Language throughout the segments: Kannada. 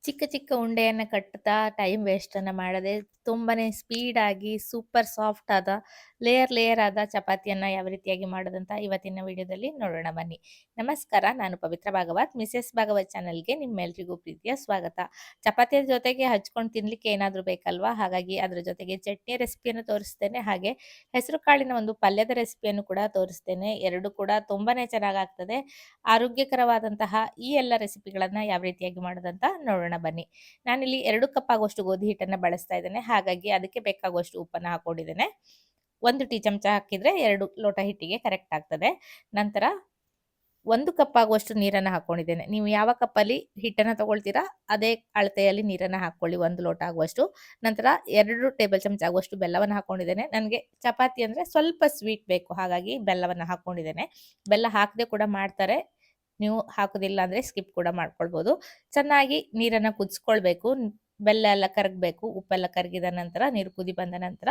ಚಿಕ್ಕ ಚಿಕ್ಕ ಉಂಡೆಯನ್ನ ಕಟ್ಟುತ್ತಾ ಟೈಮ್ ವೇಸ್ಟನ್ನ ಮಾಡದೆ ತುಂಬಾನೇ ಸ್ಪೀಡಾಗಿ ಸೂಪರ್ ಸಾಫ್ಟ್ ಆದ ಲೇಯರ್ ಆದ ಚಪಾತಿಯನ್ನ ಯಾವ ರೀತಿಯಾಗಿ ಮಾಡೋದಂತ ಇವತ್ತಿನ ವಿಡಿಯೋದಲ್ಲಿ ನೋಡೋಣ ಬನ್ನಿ. ನಮಸ್ಕಾರ, ನಾನು ಪವಿತ್ರ ಭಾಗವತ್, ಮಿಸೆಸ್ ಭಾಗವತ್ ಚಾನಲ್‌ಗೆ ನಿಮ್ಮೆಲ್ರಿಗೂ ಪ್ರೀತಿಯ ಸ್ವಾಗತ. ಚಪಾತಿಯ ಜೊತೆಗೆ ಹಚ್ಕೊಂಡು ತಿನ್ಲಿಕ್ಕೆ ಏನಾದರೂ ಬೇಕಲ್ವಾ? ಹಾಗಾಗಿ ಅದ್ರ ಜೊತೆಗೆ ಚಟ್ನಿ ರೆಸಿಪಿಯನ್ನು ತೋರಿಸ್ತೇನೆ. ಹಾಗೆ ಹೆಸರು ಕಾಳಿನ ಒಂದು ಪಲ್ಯದ ರೆಸಿಪಿಯನ್ನು ಕೂಡ ತೋರಿಸ್ತೇನೆ. 2 ಕೂಡ ತುಂಬಾನೇ ಚೆನ್ನಾಗಾಗ್ತದೆ. ಆರೋಗ್ಯಕರವಾದಂತಹ ಈ ಎಲ್ಲ ರೆಸಿಪಿಗಳನ್ನ ಯಾವ ರೀತಿಯಾಗಿ ಮಾಡೋದಂತ ನೋಡೋಣ ಬನ್ನಿ. ನಾನಿಲ್ಲಿ 2 ಕಪ್ ಆಗುವಷ್ಟು ಗೋಧಿ ಹಿಟ್ಟನ್ನ ಬಳಸ್ತಾ ಇದ್ದೇನೆ. ಹಾಗಾಗಿ ಅದಕ್ಕೆ ಬೇಕಾಗುವಷ್ಟು ಉಪ್ಪನ್ನ ಹಾಕೊಂಡಿದ್ದೇನೆ. 1 ಟೀ ಚಮಚ ಹಾಕಿದ್ರೆ 2 ಲೋಟ ಹಿಟ್ಟಿಗೆ ಕರೆಕ್ಟ್ ಆಗ್ತದೆ. ನಂತರ 1 ಕಪ್ ಆಗುವಷ್ಟು ನೀರನ್ನ ಹಾಕೊಂಡಿದ್ದೇನೆ. ನೀವು ಯಾವ ಕಪ್ಪಲ್ಲಿ ಹಿಟ್ಟನ್ನ ತಗೊಳ್ತೀರಾ ಅದೇ ಅಳತೆಯಲ್ಲಿ ನೀರನ್ನ ಹಾಕೊಳ್ಳಿ, 1 ಲೋಟ ಆಗುವಷ್ಟು. ನಂತರ 2 ಟೇಬಲ್ ಚಮಚ ಆಗುವಷ್ಟು ಬೆಲ್ಲವನ್ನು ಹಾಕೊಂಡಿದ್ದೇನೆ. ನನಗೆ ಚಪಾತಿ ಅಂದ್ರೆ ಸ್ವಲ್ಪ ಸ್ವೀಟ್ ಬೇಕು, ಹಾಗಾಗಿ ಬೆಲ್ಲವನ್ನ ಹಾಕೊಂಡಿದ್ದೇನೆ. ಬೆಲ್ಲ ಹಾಕದೆ ಕೂಡ ಮಾಡ್ತಾರೆ, ನೀವು ಹಾಕೋದಿಲ್ಲ ಅಂದ್ರೆ ಸ್ಕಿಪ್ ಕೂಡ ಮಾಡ್ಕೊಳ್ಬೋದು. ಚೆನ್ನಾಗಿ ನೀರನ್ನ ಕುದಿಸ್ಕೊಳ್ಬೇಕು. ಬೆಲ್ಲ ಎಲ್ಲ ಕರಗಬೇಕು. ಉಪ್ಪೆಲ್ಲ ಕರಗಿದ ನಂತರ ನೀರು ಕುದಿ ಬಂದ ನಂತರ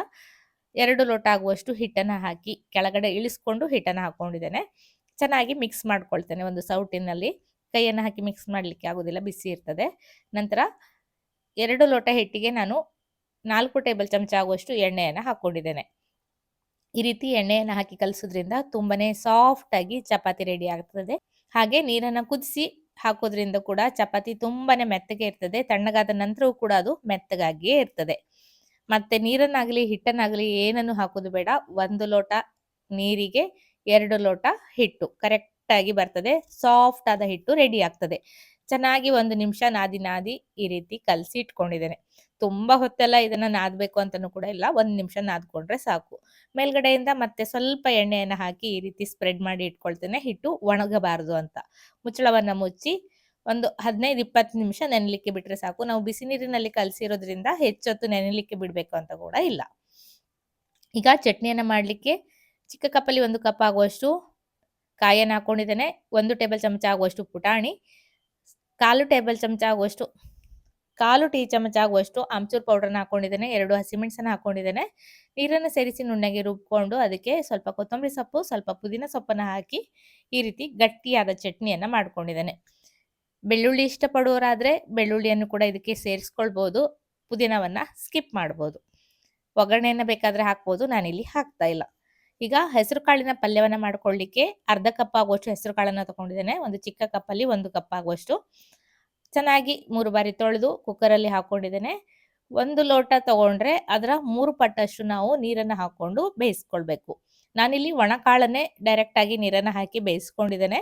2 ಲೋಟ ಆಗುವಷ್ಟು ಹಿಟ್ಟನ್ನ ಹಾಕಿ ಕೆಳಗಡೆ ಇಳಿಸ್ಕೊಂಡು ಹಿಟ್ಟನ್ನ ಹಾಕೊಂಡಿದ್ದೇನೆ. ಚೆನ್ನಾಗಿ ಮಿಕ್ಸ್ ಮಾಡ್ಕೊಳ್ತೇನೆ ಒಂದು ಸೌಟಿನಲ್ಲಿ. ಕೈಯನ್ನು ಹಾಕಿ ಮಿಕ್ಸ್ ಮಾಡ್ಲಿಕ್ಕೆ ಆಗುದಿಲ್ಲ, ಬಿಸಿ ಇರ್ತದೆ. ನಂತರ 2 ಲೋಟ ಹಿಟ್ಟಿಗೆ ನಾನು 4 ಟೇಬಲ್ ಚಮಚ ಆಗುವಷ್ಟು ಎಣ್ಣೆಯನ್ನ ಹಾಕೊಂಡಿದ್ದೇನೆ. ಈ ರೀತಿ ಎಣ್ಣೆಯನ್ನ ಹಾಕಿ ಕಲಸೋದ್ರಿಂದ ತುಂಬಾನೇ ಸಾಫ್ಟ್ ಆಗಿ ಚಪಾತಿ ರೆಡಿ ಆಗ್ತದೆ. ಹಾಗೆ ನೀರನ್ನ ಕುದಿಸಿ ಹಾಕೋದ್ರಿಂದ ಕೂಡ ಚಪಾತಿ ತುಂಬಾನೇ ಮೆತ್ತಗೆ ಇರ್ತದೆ. ತಣ್ಣಗಾದ ನಂತರವೂ ಕೂಡ ಅದು ಮೆತ್ತಗಾಗಿಯೇ ಇರ್ತದೆ. ಮತ್ತೆ ನೀರನ್ನಾಗಲಿ ಹಿಟ್ಟನ್ನಾಗಲಿ ಏನನ್ನು ಹಾಕೋದು ಬೇಡ. 1 ಲೋಟ ನೀರಿಗೆ 2 ಲೋಟ ಹಿಟ್ಟು ಕರೆಕ್ಟ್ ಆಗಿ ಬರ್ತದೆ. ಸಾಫ್ಟ್ ಆದ ಹಿಟ್ಟು ರೆಡಿ ಆಗ್ತದೆ. ಚೆನ್ನಾಗಿ 1 ನಿಮಿಷ ನಾದಿ ಈ ರೀತಿ ಕಲಸಿ ಇಟ್ಕೊಂಡಿದ್ದೇನೆ. ತುಂಬಾ ಹೊತ್ತೆಲ್ಲ ಇದನ್ನ ನಾದಬೇಕು ಅಂತಾನೂ ಕೂಡ ಇಲ್ಲ. 1 ನಿಮಿಷ ನಾದ್ಕೊಂಡ್ರೆ ಸಾಕು. ಮೇಲ್ಗಡೆಯಿಂದ ಮತ್ತೆ ಸ್ವಲ್ಪ ಎಣ್ಣೆಯನ್ನ ಹಾಕಿ ಈ ರೀತಿ ಸ್ಪ್ರೆಡ್ ಮಾಡಿ ಇಟ್ಕೊಳ್ತೇನೆ, ಹಿಟ್ಟು ಒಣಗಬಾರದು ಅಂತ. ಮುಚ್ಚಳವನ್ನ ಮುಚ್ಚಿ ಒಂದು 15-20 ನಿಮಿಷ ನೆನೆಲಿಕ್ಕೆ ಬಿಟ್ರೆ ಸಾಕು. ನಾವು ಬಿಸಿ ನೀರಿನಲ್ಲಿ ಕಲಸಿರೋದ್ರಿಂದ ಹೆಚ್ಚೊತ್ತು ನೆನೆಲಿಕ್ಕೆ ಬಿಡ್ಬೇಕು ಅಂತ ಕೂಡ ಇಲ್ಲ. ಈಗ ಚಟ್ನಿಯನ್ನ ಮಾಡ್ಲಿಕ್ಕೆ ಚಿಕ್ಕ ಕಪ್ಪಲ್ಲಿ 1 ಕಪ್ ಆಗುವಷ್ಟು ಕಾಯನ್ನ ಹಾಕೊಂಡಿದ್ದೇನೆ. 1 ಟೇಬಲ್ ಚಮಚ ಆಗುವಷ್ಟು ಪುಟಾಣಿ, 1/4 ಟೀ ಚಮಚ ಆಗುವಷ್ಟು ಆಮ್ಚೂರ್ ಪೌಡರ್ನ ಹಾಕೊಂಡಿದ್ದೇನೆ. 2 ಹಸಿಮೆಣಸನ್ನ ಹಾಕೊಂಡಿದ್ದೇನೆ. ನೀರನ್ನು ಸೇರಿಸಿ ನುಣ್ಣಗೆ ರುಬ್ಕೊಂಡು ಅದಕ್ಕೆ ಸ್ವಲ್ಪ ಕೊತ್ತಂಬರಿ ಸೊಪ್ಪು, ಸ್ವಲ್ಪ ಪುದೀನ ಸೊಪ್ಪನ್ನ ಹಾಕಿ ಈ ರೀತಿ ಗಟ್ಟಿಯಾದ ಚಟ್ನಿಯನ್ನ ಮಾಡ್ಕೊಂಡಿದ್ದೇನೆ. ಬೆಳ್ಳುಳ್ಳಿ ಇಷ್ಟಪಡುವವರಾದ್ರೆ ಬೆಳ್ಳುಳ್ಳಿಯನ್ನು ಕೂಡ ಇದಕ್ಕೆ ಸೇರಿಸ್ಕೊಳ್ಬೋದು. ಪುದೀನವನ್ನ ಸ್ಕಿಪ್ ಮಾಡ್ಬೋದು. ಒಗ್ಗರಣೆಯನ್ನ ಬೇಕಾದ್ರೆ ಹಾಕ್ಬೋದು, ನಾನಿಲ್ಲಿ ಹಾಕ್ತಾ ಇಲ್ಲ. ಈಗ ಹೆಸರು ಕಾಳಿನ ಪಲ್ಯವನ್ನ ಮಾಡ್ಕೊಳ್ಳಿಕ್ಕೆ ಅರ್ಧ ಕಪ್ ಆಗುವಷ್ಟು ಹೆಸರು ಕಾಳನ್ನ ತಗೊಂಡಿದ್ದೇನೆ. ಒಂದು ಚಿಕ್ಕ ಕಪ್ಪಲ್ಲಿ 1 ಕಪ್ ಆಗುವಷ್ಟು ಚೆನ್ನಾಗಿ 3 ಬಾರಿ ತೊಳೆದು ಕುಕ್ಕರಲ್ಲಿ ಹಾಕೊಂಡಿದ್ದೇನೆ. 1 ಲೋಟ ತಗೊಂಡ್ರೆ ಅದರ 3 ಪಟ್ಟಷ್ಟು ನಾವು ನೀರನ್ನ ಹಾಕೊಂಡು ಬೇಯಿಸ್ಕೊಳ್ಬೇಕು. ನಾನಿಲ್ಲಿ ಒಣ ಕಾಳನ್ನೇ ಡೈರೆಕ್ಟ್ ಆಗಿ ನೀರನ್ನ ಹಾಕಿ ಬೇಯಿಸ್ಕೊಂಡಿದ್ದೇನೆ.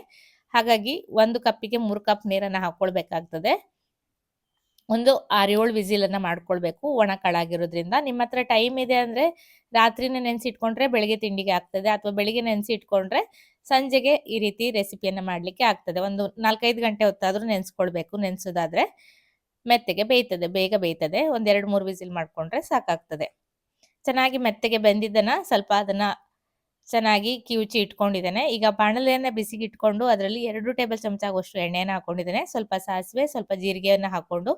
ಹಾಗಾಗಿ 1 ಕಪ್ಪಿಗೆ 3 ಕಪ್ ನೀರನ್ನ ಹಾಕೊಳ್ಬೇಕಾಗ್ತದೆ. ಒಂದು 6-7 ವಿಸಿಲನ್ನ ಮಾಡ್ಕೊಳ್ಬೇಕು ಒಣ ಕಾಳಾಗಿರೋದ್ರಿಂದ. ನಿಮ್ಮ ಹತ್ರ ಟೈಮ್ ಇದೆ ಅಂದ್ರೆ ರಾತ್ರಿನೇ ನೆನೆಸಿಟ್ಕೊಂಡ್ರೆ ಬೆಳಿಗ್ಗೆ ತಿಂಡಿಗೆ ಆಗ್ತದೆ, ಅಥವಾ ಬೆಳಿಗ್ಗೆ ನೆನೆಸಿ ಇಟ್ಕೊಂಡ್ರೆ ಸಂಜೆಗೆ ಈ ರೀತಿ ರೆಸಿಪಿಯನ್ನ ಮಾಡ್ಲಿಕ್ಕೆ ಆಗ್ತದೆ. ಒಂದು 4-5 ಗಂಟೆ ಹೊತ್ತಾದ್ರೂ ನೆನೆಸ್ಕೊಳ್ಬೇಕು. ನೆನೆಸೋದಾದ್ರೆ ಮೆತ್ತಗೆ ಬೇಯ್ತದೆ, ಬೇಗ ಬೇಯ್ತದೆ. ಒಂದ್ 2-3 ವಿಸಿಲ್ ಮಾಡ್ಕೊಂಡ್ರೆ ಸಾಕಾಗ್ತದೆ. ಚೆನ್ನಾಗಿ ಮೆತ್ತಗೆ ಬೆಂದಿದ್ದನ್ನ ಸ್ವಲ್ಪ ಅದನ್ನ ಚೆನ್ನಾಗಿ ಕಿವುಚಿ ಇಟ್ಕೊಂಡಿದ್ದೇನೆ. ಈಗ ಬಾಣಲೆಯನ್ನ ಬಿಸಿಗೆ ಇಟ್ಕೊಂಡು ಅದರಲ್ಲಿ 2 ಟೇಬಲ್ ಚಮಚ ಆಗುವಷ್ಟು ಎಣ್ಣೆಯನ್ನ ಹಾಕೊಂಡಿದ್ದೇನೆ. ಸ್ವಲ್ಪ ಸಾಸಿವೆ, ಸ್ವಲ್ಪ ಜೀರಿಗೆಯನ್ನ ಹಾಕೊಂಡು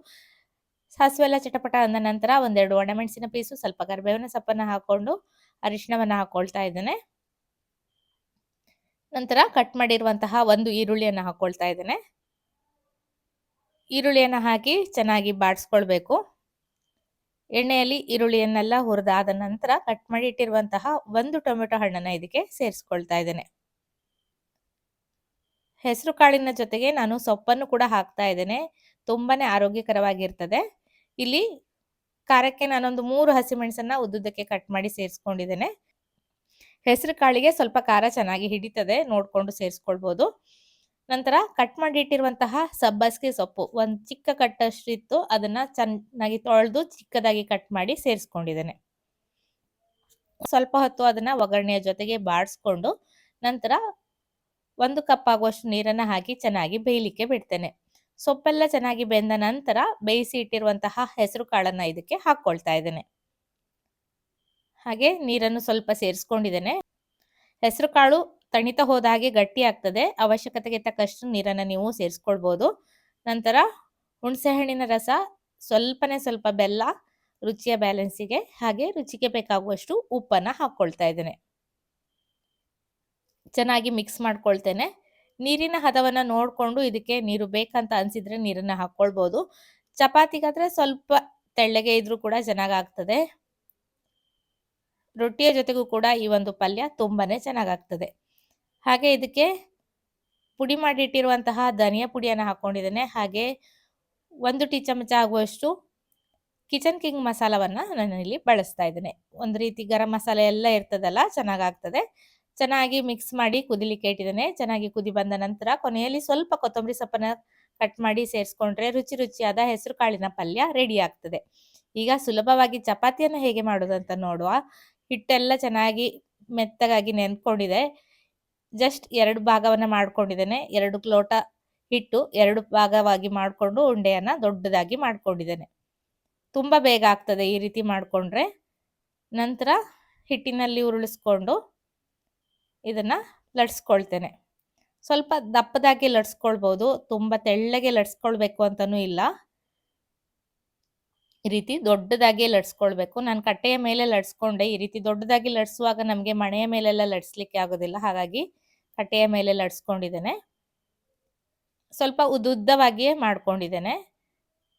ಸಾಸಿವೆ ಎಲ್ಲ ಚಟಪಟ ಅಂದ ನಂತರ 1-2 ಒಣಮೆಣಸಿನ ಪೀಸು, ಸ್ವಲ್ಪ ಕರಿಬೇವಿನ ಸೊಪ್ಪನ್ನ ಹಾಕೊಂಡು ಅರಿಶಿಣವನ್ನ ಹಾಕೊಳ್ತಾ ಇದ್ದೇನೆ. ನಂತರ ಕಟ್ ಮಾಡಿರುವಂತಹ 1 ಈರುಳ್ಳಿಯನ್ನ ಹಾಕೊಳ್ತಾ ಇದ್ದೇನೆ. ಈರುಳ್ಳಿಯನ್ನ ಹಾಕಿ ಚೆನ್ನಾಗಿ ಬಾಡಿಸ್ಕೊಳ್ಬೇಕು. ಎಣ್ಣೆಯಲ್ಲಿ ಈರುಳ್ಳಿಯನ್ನೆಲ್ಲ ಹುರಿದಾದ ನಂತರ ಕಟ್ ಮಾಡಿ ಇಟ್ಟಿರುವಂತಹ 1 ಟೊಮೆಟೊ ಹಣ್ಣನ್ನ ಇದಕ್ಕೆ ಸೇರಿಸ್ಕೊಳ್ತಾ ಇದ್ದೇನೆ. ಹೆಸರು ಕಾಳಿನ ಜೊತೆಗೆ ನಾನು ಸೊಪ್ಪನ್ನು ಕೂಡ ಹಾಕ್ತಾ ಇದ್ದೇನೆ. ತುಂಬಾನೇ ಆರೋಗ್ಯಕರವಾಗಿರ್ತದೆ. ಇಲ್ಲಿ ಖಾರಕ್ಕೆ ನಾನೊಂದು 3 ಹಸಿಮೆಣಸನ್ನ ಉದ್ದುದ್ದಕ್ಕೆ ಕಟ್ ಮಾಡಿ ಸೇರಿಸ್ಕೊಂಡಿದ್ದೇನೆ. ಹೆಸರು ಕಾಳಿಗೆ ಸ್ವಲ್ಪ ಖಾರ ಚೆನ್ನಾಗಿ ಹಿಡಿತದೆ, ನೋಡ್ಕೊಂಡು ಸೇರಿಸ್ಕೊಳ್ಬೋದು. ನಂತರ ಕಟ್ ಮಾಡಿ ಇಟ್ಟಿರುವಂತಹ ಸಬ್ಬಸಿಗೆ ಸೊಪ್ಪು ಒಂದು ಚಿಕ್ಕ ಕಟ್ಟಷ್ಟು ಇತ್ತು, ಅದನ್ನ ಚೆನ್ನಾಗಿ ತೊಳೆದು ಚಿಕ್ಕದಾಗಿ ಕಟ್ ಮಾಡಿ ಸೇರಿಸ್ಕೊಂಡಿದ್ದೇನೆ. ಸ್ವಲ್ಪ ಹೊತ್ತು ಅದನ್ನ ಒಗ್ಗರಣೆಯ ಜೊತೆಗೆ ಬಾಡಿಸ್ಕೊಂಡು ನಂತರ 1 ಕಪ್ ಆಗುವಷ್ಟು ನೀರನ್ನ ಹಾಕಿ ಚೆನ್ನಾಗಿ ಬೇಯಲಿಕ್ಕೆ ಬಿಡ್ತೇನೆ. ಸೊಪ್ಪೆಲ್ಲ ಚೆನ್ನಾಗಿ ಬೆಂದ ನಂತರ ಬೇಯಿಸಿ ಇಟ್ಟಿರುವಂತಹ ಹೆಸರು ಕಾಳನ್ನ ಇದಕ್ಕೆ ಹಾಕೊಳ್ತಾ ಇದ್ದೇನೆ. ಹಾಗೆ ನೀರನ್ನು ಸ್ವಲ್ಪ ಸೇರಿಸ್ಕೊಂಡಿದ್ದೇನೆ. ಹೆಸರು ಕಾಳು ತಣಿತಾ ಹೋದ ಹಾಗೆ ಗಟ್ಟಿ ಆಗ್ತದೆ. ಅವಶ್ಯಕತೆಗೆ ತಕ್ಕಷ್ಟು ನೀರನ್ನ ನೀವು ಸೇರಿಸ್ಕೊಳ್ಬೋದು. ನಂತರ ಹುಣಸೆ ಹಣ್ಣಿನ ರಸ, ಸ್ವಲ್ಪನೇ ಸ್ವಲ್ಪ ಬೆಲ್ಲ ರುಚಿಯ ಬ್ಯಾಲೆನ್ಸಿಗೆ, ಹಾಗೆ ರುಚಿಗೆ ಬೇಕಾಗುವಷ್ಟು ಉಪ್ಪನ್ನ ಹಾಕೊಳ್ತಾ ಇದ್ದೇನೆ. ಚೆನ್ನಾಗಿ ಮಿಕ್ಸ್ ಮಾಡ್ಕೊಳ್ತೇನೆ. ನೀರಿನ ಹದವನ್ನ ನೋಡ್ಕೊಂಡು ಇದಕ್ಕೆ ನೀರು ಬೇಕಂತ ಅನ್ಸಿದ್ರೆ ನೀರನ್ನ ಹಾಕೊಳ್ಬೋದು. ಚಪಾತಿಗಾದ್ರೆ ಸ್ವಲ್ಪ ತೆಳ್ಳಗೆ ಇದ್ರೂ ಕೂಡ ಚೆನ್ನಾಗಾಗ್ತದೆ. ರೊಟ್ಟಿಯ ಜೊತೆಗೂ ಕೂಡ ಈ ಒಂದು ಪಲ್ಯ ತುಂಬಾನೇ ಚೆನ್ನಾಗಾಗ್ತದೆ. ಹಾಗೆ ಇದಕ್ಕೆ ಪುಡಿ ಮಾಡಿ ಇಟ್ಟಿರುವಂತಹ ಧನಿಯಾ ಪುಡಿಯನ್ನು ಹಾಕೊಂಡಿದ್ದೇನೆ. ಹಾಗೆ 1 ಟೀ ಚಮಚ ಆಗುವಷ್ಟು ಕಿಚನ್ ಕಿಂಗ್ ಮಸಾಲವನ್ನ ನಾನಿಲ್ಲಿ ಬಳಸ್ತಾ ಇದ್ದೇನೆ. ಒಂದು ರೀತಿ ಗರಂ ಮಸಾಲೆ ಎಲ್ಲ ಇರ್ತದಲ್ಲ, ಚೆನ್ನಾಗಾಗ್ತದೆ. ಚೆನ್ನಾಗಿ ಮಿಕ್ಸ್ ಮಾಡಿ ಕುದಿಲಿಕ್ಕೆ ಇಟ್ಟಿದ್ದೇನೆ. ಚೆನ್ನಾಗಿ ಕುದಿ ಬಂದ ನಂತರ ಕೊನೆಯಲ್ಲಿ ಸ್ವಲ್ಪ ಕೊತ್ತಂಬರಿ ಸೊಪ್ಪನ್ನ ಕಟ್ ಮಾಡಿ ಸೇರಿಸ್ಕೊಂಡ್ರೆ ರುಚಿ ರುಚಿಯಾದ ಹೆಸರು ಕಾಳಿನ ಪಲ್ಯ ರೆಡಿ ಆಗ್ತದೆ. ಈಗ ಸುಲಭವಾಗಿ ಚಪಾತಿಯನ್ನು ಹೇಗೆ ಮಾಡೋದಂತ ನೋಡುವ. ಹಿಟ್ಟೆಲ್ಲ ಚೆನ್ನಾಗಿ ಮೆತ್ತಗಾಗಿ ನೆನ್ಕೊಂಡಿದೆ. ಜಸ್ಟ್ 2 ಭಾಗವನ್ನ ಮಾಡ್ಕೊಂಡಿದ್ದೇನೆ. 2 ಲೋಟ ಹಿಟ್ಟು 2 ಭಾಗವಾಗಿ ಮಾಡಿಕೊಂಡು ಉಂಡೆಯನ್ನ ದೊಡ್ಡದಾಗಿ ಮಾಡ್ಕೊಂಡಿದ್ದೇನೆ. ತುಂಬಾ ಬೇಗ ಆಗ್ತದೆ ಈ ರೀತಿ ಮಾಡ್ಕೊಂಡ್ರೆ. ನಂತರ ಹಿಟ್ಟಿನಲ್ಲಿ ಉರುಳಿಸ್ಕೊಂಡು ಇದನ್ನ ಲಟ್ಸ್ಕೊಳ್ತೇನೆ. ಸ್ವಲ್ಪ ದಪ್ಪದಾಗಿ ಲಟ್ಸ್ಕೊಳ್ಬಹುದು, ತುಂಬಾ ತೆಳ್ಳಗೆ ಲಟ್ಸ್ಕೊಳ್ಬೇಕು ಅಂತಾನೂ ಇಲ್ಲ. ಈ ರೀತಿ ದೊಡ್ಡದಾಗಿ ಲಟ್ಸ್ಕೊಳ್ಬೇಕು. ನಾನು ಕಟ್ಟೆಯ ಮೇಲೆ ಲಟ್ಸ್ಕೊಂಡೆ. ಈ ರೀತಿ ದೊಡ್ಡದಾಗಿ ಲಟ್ಸುವಾಗ ನಮಗೆ ಮಣೆಯ ಮೇಲೆಲ್ಲ ಲಟ್ಸ್ಲಿಕ್ಕೆ ಆಗೋದಿಲ್ಲ, ಹಾಗಾಗಿ ಕಟ್ಟೆಯ ಮೇಲೆ ಲಟ್ಸ್ಕೊಂಡಿದ್ದೇನೆ. ಸ್ವಲ್ಪ ಉದ್ದುದ್ದವಾಗಿಯೇ ಮಾಡ್ಕೊಂಡಿದ್ದೇನೆ.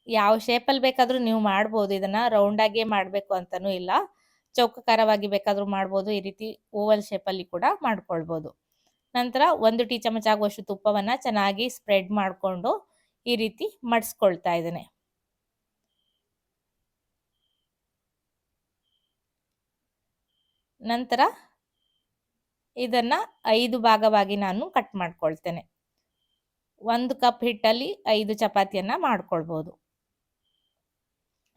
ಯಾವ ಶೇಪಲ್ಲಿ ಬೇಕಾದರೂ ನೀವು ಮಾಡ್ಬೋದು. ಇದನ್ನ ರೌಂಡ್ ಆಗಿಯೇ ಮಾಡಬೇಕು ಅಂತಾನೂ ಇಲ್ಲ, ಚೌಕಾಕಾರವಾಗಿ ಬೇಕಾದರೂ ಮಾಡ್ಬೋದು. ಈ ರೀತಿ ಓವಲ್ ಶೇಪಲ್ಲಿ ಕೂಡ ಮಾಡ್ಕೊಳ್ಬೋದು. ನಂತರ 1 ಟೀ ಚಮಚ ಆಗುವಷ್ಟು ತುಪ್ಪವನ್ನ ಚೆನ್ನಾಗಿ ಸ್ಪ್ರೆಡ್ ಮಾಡಿಕೊಂಡು ಈ ರೀತಿ ಮಡಿಸ್ಕೊಳ್ತಾ ಇದ್ದೇನೆ. ನಂತರ ಇದನ್ನ 5 ಭಾಗವಾಗಿ ನಾನು ಕಟ್ ಮಾಡ್ಕೊಳ್ತೇನೆ. 1 ಕಪ್ ಹಿಟ್ಟಲ್ಲಿ 5 ಚಪಾತಿಯನ್ನ ಮಾಡ್ಕೊಳ್ಬೋದು.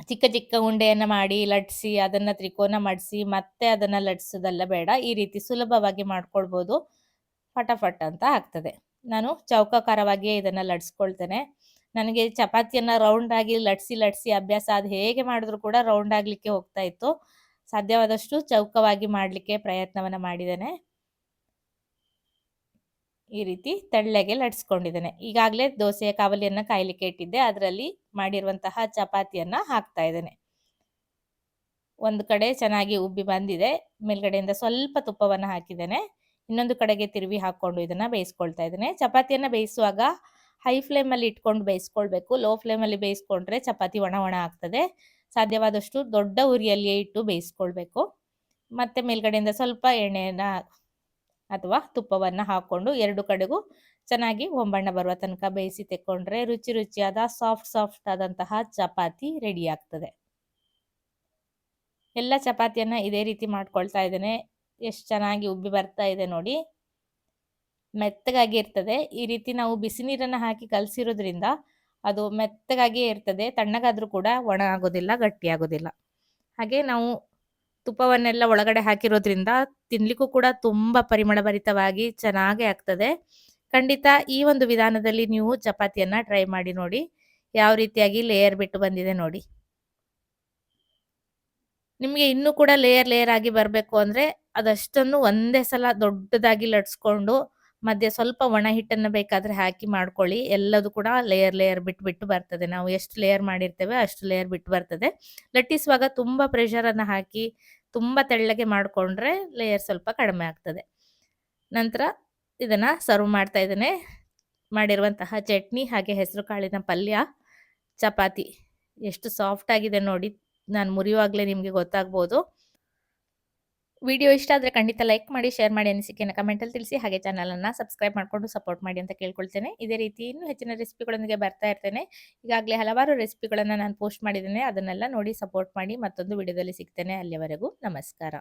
ಚಿಕ್ಕ ಚಿಕ್ಕ ಉಂಡೆಯನ್ನ ಮಾಡಿ ಲಟ್ಸಿ ಅದನ್ನ ತ್ರಿಕೋನ ಮಾಡಿಸಿ ಮತ್ತೆ ಅದನ್ನ ಲಟ್ಸೋದೆಲ್ಲ ಬೇಡ. ಈ ರೀತಿ ಸುಲಭವಾಗಿ ಮಾಡ್ಕೊಳ್ಬೋದು. ಫಟಾಫಟ್ ಅಂತ ಆಗ್ತದೆ. ನಾನು ಚೌಕಾಕಾರವಾಗಿಯೇ ಇದನ್ನ ಲಟ್ಸ್ಕೊಳ್ತೇನೆ. ನನಗೆ ಚಪಾತಿಯನ್ನ ರೌಂಡ್ ಆಗಿ ಲಟ್ಸಿ ಅಭ್ಯಾಸ. ಅದು ಹೇಗೆ ಮಾಡಿದ್ರು ಕೂಡ ರೌಂಡ್ ಆಗ್ಲಿಕ್ಕೆ ಹೋಗ್ತಾ ಇತ್ತು. ಸಾಧ್ಯವಾದಷ್ಟು ಚೌಕವಾಗಿ ಮಾಡಲಿಕ್ಕೆ ಪ್ರಯತ್ನವನ್ನ ಮಾಡಿದ್ದೇನೆ. ಈ ರೀತಿ ತೆಳ್ಳಗೆ ಲಟ್ಸ್ಕೊಂಡಿದ್ದೇನೆ. ಈಗಾಗಲೇ ದೋಸೆಯ ಕಾವಲಿಯನ್ನ ಕಾಯಲಿಕ್ಕೆ ಇಟ್ಟಿದ್ದೆ. ಅದರಲ್ಲಿ ಮಾಡಿರುವಂತಹ ಚಪಾತಿಯನ್ನ ಹಾಕ್ತಾ ಇದ್ದೇನೆ. ಒಂದು ಕಡೆ ಚೆನ್ನಾಗಿ ಉಬ್ಬಿ ಬಂದಿದೆ. ಮೇಲ್ಗಡೆಯಿಂದ ಸ್ವಲ್ಪ ತುಪ್ಪವನ್ನ ಹಾಕಿದ್ದೇನೆ. ಇನ್ನೊಂದು ಕಡೆಗೆ ತಿರುವಿ ಹಾಕೊಂಡು ಇದನ್ನ ಬೇಯಿಸ್ಕೊಳ್ತಾ ಇದ್ದೇನೆ. ಚಪಾತಿಯನ್ನ ಬೇಯಿಸುವಾಗ ಹೈ ಫ್ಲೇಮಲ್ಲಿ ಇಟ್ಕೊಂಡು ಬೇಯಿಸ್ಕೊಳ್ಬೇಕು. ಲೋ ಫ್ಲೇಮಲ್ಲಿ ಬೇಯಿಸ್ಕೊಂಡ್ರೆ ಚಪಾತಿ ಒಣ ಒಣ ಆಗ್ತದೆ. ಸಾಧ್ಯವಾದಷ್ಟು ದೊಡ್ಡ ಉರಿಯಲ್ಲಿಯೇ ಇಟ್ಟು ಬೇಯಿಸ್ಕೊಳ್ಬೇಕು. ಮತ್ತೆ ಮೇಲ್ಗಡೆಯಿಂದ ಸ್ವಲ್ಪ ಎಣ್ಣೆಯನ್ನ ಅಥವಾ ತುಪ್ಪವನ್ನ ಹಾಕೊಂಡು 2 ಕಡೆಗೂ ಚೆನ್ನಾಗಿ ಹೊಂಬಣ್ಣ ಬರುವ ತನಕ ಬೇಯಿಸಿ ತೆಕ್ಕೊಂಡ್ರೆ ರುಚಿ ರುಚಿಯಾದ ಸಾಫ್ಟ್ ಆದಂತಹ ಚಪಾತಿ ರೆಡಿ ಆಗ್ತದೆ. ಎಲ್ಲ ಚಪಾತಿಯನ್ನ ಇದೇ ರೀತಿ ಮಾಡ್ಕೊಳ್ತಾ ಇದ್ದೇನೆ. ಎಷ್ಟು ಚೆನ್ನಾಗಿ ಉಬ್ಬಿ ಬರ್ತಾ ಇದೆ ನೋಡಿ. ಮೆತ್ತಗಾಗಿ ಇರ್ತದೆ. ಈ ರೀತಿ ನಾವು ಬಿಸಿ ನೀರನ್ನ ಹಾಕಿ ಕಲಸಿರೋದ್ರಿಂದ ಅದು ಮೆತ್ತಗಾಗಿಯೇ ಇರ್ತದೆ. ತಣ್ಣಗಾದ್ರೂ ಕೂಡ ಒಣ ಆಗೋದಿಲ್ಲ, ಗಟ್ಟಿ ಆಗೋದಿಲ್ಲ. ಹಾಗೆ ನಾವು ತುಪ್ಪವನ್ನೆಲ್ಲ ಒಳಗಡೆ ಹಾಕಿರೋದ್ರಿಂದ ತಿನ್ಲಿಕ್ಕೂ ಕೂಡ ತುಂಬಾ ಪರಿಮಳಭರಿತವಾಗಿ ಚೆನ್ನಾಗೇ ಆಗ್ತದೆ. ಖಂಡಿತ ಈ ಒಂದು ವಿಧಾನದಲ್ಲಿ ನೀವು ಚಪಾತಿಯನ್ನ ಟ್ರೈ ಮಾಡಿ ನೋಡಿ. ಯಾವ ರೀತಿಯಾಗಿ ಲೇಯರ್ ಬಿಟ್ಟು ಬಂದಿದೆ ನೋಡಿ. ನಿಮಗೆ ಇನ್ನೂ ಕೂಡ ಲೇಯರ್ ಆಗಿ ಬರಬೇಕು ಅಂದ್ರೆ ಅದಷ್ಟನ್ನು ಒಂದೇ ಸಲ ದೊಡ್ಡದಾಗಿ ಲಟ್ಸ್ಕೊಂಡು ಮಧ್ಯೆ ಸ್ವಲ್ಪ ಒಣ ಹಿಟ್ಟನ್ನ ಬೇಕಾದ್ರೆ ಹಾಕಿ ಮಾಡ್ಕೊಳ್ಳಿ. ಎಲ್ಲದೂ ಕೂಡ ಲೇಯರ್ ಬಿಟ್ಟು ಬರ್ತದೆ. ನಾವು ಎಷ್ಟು ಲೇಯರ್ ಮಾಡಿರ್ತೇವೆ ಅಷ್ಟು ಲೇಯರ್ ಬಿಟ್ಟು ಬರ್ತದೆ. ಲಟ್ಟಿಸುವಾಗ ತುಂಬಾ ಪ್ರೆಷರ್ ಅನ್ನ ಹಾಕಿ ತುಂಬಾ ತೆಳ್ಳಗೆ ಮಾಡ್ಕೊಂಡ್ರೆ ಲೇಯರ್ ಸ್ವಲ್ಪ ಕಡಿಮೆ ಆಗ್ತದೆ. ನಂತರ ಇದನ್ನ ಸರ್ವ್ ಮಾಡ್ತಾ ಇದ್ದೇನೆ. ಮಾಡಿರುವಂತಹ ಚಟ್ನಿ ಹಾಗೆ ಹೆಸರು ಕಾಳಿನ ಪಲ್ಯ, ಚಪಾತಿ ಎಷ್ಟು ಸಾಫ್ಟ್ ಆಗಿದೆ ನೋಡಿ. ನಾನು ಮುರಿಯುವಾಗಲೇ ನಿಮಗೆ ಗೊತ್ತಾಗ್ಬೋದು. ವಿಡಿಯೋ ಇಷ್ಟ ಆದರೆ ಖಂಡಿತ ಲೈಕ್ ಮಾಡಿ, ಶೇರ್ ಮಾಡಿ, ಅನಿಸಿಕೆಯನ್ನು ಕಮೆಂಟಲ್ಲಿ ತಿಳಿಸಿ. ಹಾಗೆ ಚಾನಲನ್ನು ಸಬ್ಸ್ಕ್ರೈಬ್ ಮಾಡಿಕೊಂಡು ಸಪೋರ್ಟ್ ಮಾಡಿ ಅಂತ ಕೇಳ್ಕೊಳ್ತೇನೆ. ಇದೇ ರೀತಿ ಇನ್ನೂ ಹೆಚ್ಚಿನ ರೆಸಿಪಿಗಳೊಂದಿಗೆ ಬರ್ತಾ ಇರ್ತೇನೆ. ಈಗಾಗಲೇ ಹಲವಾರು ರೆಸಿಪಿಗಳನ್ನು ನಾನು ಪೋಸ್ಟ್ ಮಾಡಿದ್ದೇನೆ. ಅದನ್ನೆಲ್ಲ ನೋಡಿ ಸಪೋರ್ಟ್ ಮಾಡಿ. ಮತ್ತೊಂದು ವಿಡಿಯೋದಲ್ಲಿ ಸಿಗ್ತೇನೆ. ಅಲ್ಲಿಯವರೆಗೂ ನಮಸ್ಕಾರ.